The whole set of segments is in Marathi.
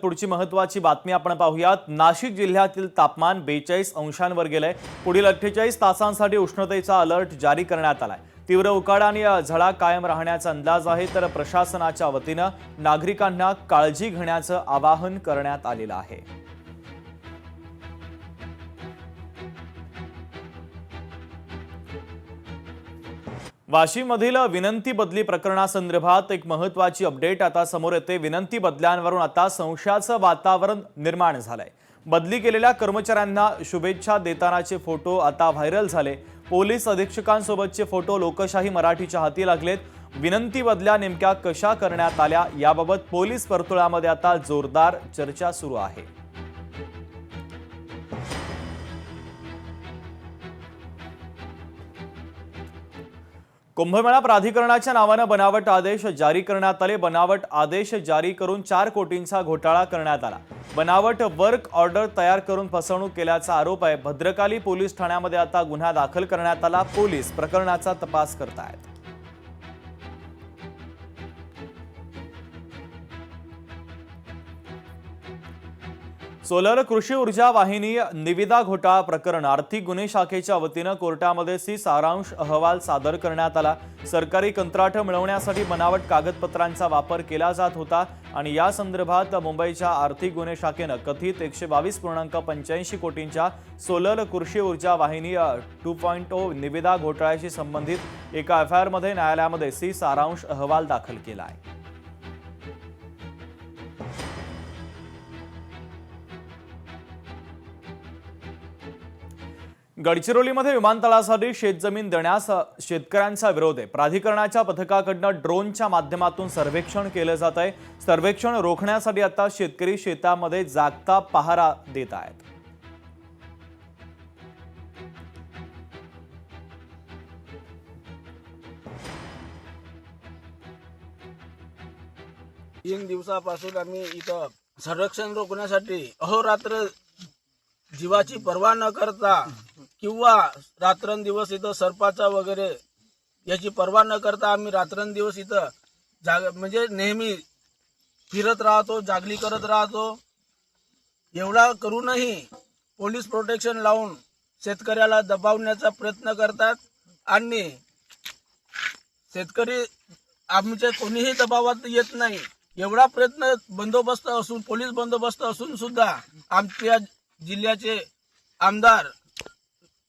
पुढची महत्त्वाची बातमी आपण पाहूयात। नाशिक जिल्ह्यातील तापमान 42 अंशांवर गेलंय। पुढील 48 तासांसाठी उष्णतेचा अलर्ट जारी करण्यात आलाय। तीव्र उकाडा आणि झळा कायम राहण्याचा अंदाज आहे, तर प्रशासनाच्या वतीनं नागरिकांना काळजी घेण्याचं आवाहन करण्यात आलेलं आहे। वाशीमधील विनंती बदली प्रकरणासंदर्भात एक महत्त्वाची अपडेट आता समोर येते। विनंती बदल्यांवरून आता संशयाचं वातावरण निर्माण झालंय। बदली केलेल्या कर्मचाऱ्यांना शुभेच्छा देतानाचे फोटो आता व्हायरल झाले। पोलीस अधीक्षकांसोबतचे फोटो लोकशाही मराठीच्या हाती लागलेत। विनंती बदल्या नेमक्या कशा करण्यात आल्या याबाबत पोलीस वर्तुळामध्ये आता जोरदार चर्चा सुरू आहे। कुंभमेळा प्राधिकरणाच्या नावाने बनावट आदेश जारी करण्यात आले। बनावट आदेश जारी करून 4 कोटींचा घोटाळा करण्यात आला। बनावट वर्क ऑर्डर तयार करून फसवणूक केल्याचा आरोप आहे। भद्रकाली पोलीस ठाण्यामध्ये आता गुन्हा दाखल करण्यात आला। पोलीस प्रकरणाचा तपास करतायत। सोलर कृषी ऊर्जा वाहिनी निविदा घोटाळा प्रकरण आर्थिक गुन्हे शाखेच्या वतीनं कोर्टामध्ये सारांश अहवाल सादर करण्यात आला। सरकारी कंत्राट मिळवण्यासाठी बनावट कागदपत्रांचा वापर केला जात होता आणि या संदर्भात मुंबईच्या आर्थिक गुन्हे शाखेनं कथित 122.85 कोटींच्या सोलर कृषी ऊर्जा वाहिनी 2.0 निविदा घोटाळ्याशी संबंधित एका एफआयआर मध्ये न्यायालयामध्ये सारांश अहवाल दाखल केला आहे। गडचिरोलीमध्ये विमानतळासाठी शेतजमीन देण्यास शेतकऱ्यांचा विरोध आहे। प्राधिकरणाच्या पथकाकडून ड्रोनच्या माध्यमातून सर्वेक्षण केलं जात आहे। सर्वेक्षण रोखण्यासाठी आता शेतकरी शेतामध्ये जागता पहारा देत आहेत। 3 दिवसापासून आम्ही इथं संरक्षण रोखण्यासाठी अहोरात्र जीवाची पर्वा न करता किंवा रात्रंदिवस इथं सर्पाचा वगैरे याची पर्वा न करता आम्ही रात्रंदिवस इथं म्हणजे नेहमी फिरत राहतो, जागली करत राहतो। एवढा करूनही पोलीस प्रोटेक्शन लावून शेतकऱ्याला दबावण्याचा प्रयत्न करतात आणि शेतकरी आमच्या कोणीही दबावात येत नाही। एवढा प्रयत्न बंदोबस्त असून पोलीस बंदोबस्त असून सुद्धा आमच्या जिल्ह्याचे आमदार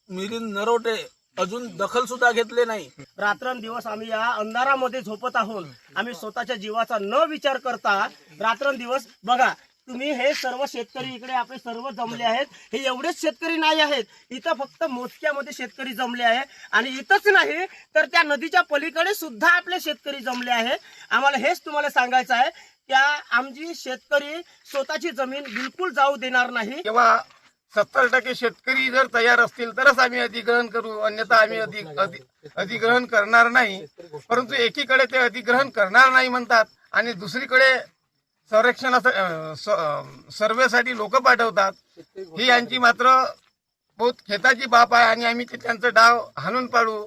मिलिंद नरोटे अजून दखल सुद्धा घेतले नाही। रात्रंदिवस आम्ही या अंधारामध्ये झोपत आहोत। आम्ही स्वतःच्या जीवाचा न विचार करता रात्रंदिवस बघा तुम्ही हे सर्व शेतकरी इकडे आपले सर्व जमले आहेत। हे एवढेच शेतकरी नाही आहेत, इथं फक्त मोजक्यामध्ये शेतकरी जमले आहे आणि इथंच नाही तर त्या नदीच्या पलीकडे सुद्धा आपले शेतकरी जमले आहेत। आम्हाला हेच तुम्हाला सांगायचं आहे त्या आमची शेतकरी स्वतःची जमीन बिलकुल जाऊ देणार नाही। किंवा 70% शेतकरी जर तयार असतील तरच आम्ही अधिग्रहण करू, अन्यथा आम्ही अधिग्रहण करणार नाही। परंतु एकीकडे ते अधिग्रहण करणार नाही म्हणतात आणि दुसरीकडे सर्वेसाठी लोक पाठवतात। ही यांची मात्र बहुत खेताची बाब आहे आणि आम्ही त्यांचं डाव हाणून पाडू।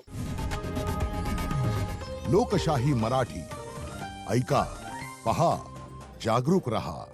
लोकशाही मराठी ऐका, पहा, जागरूक रहा।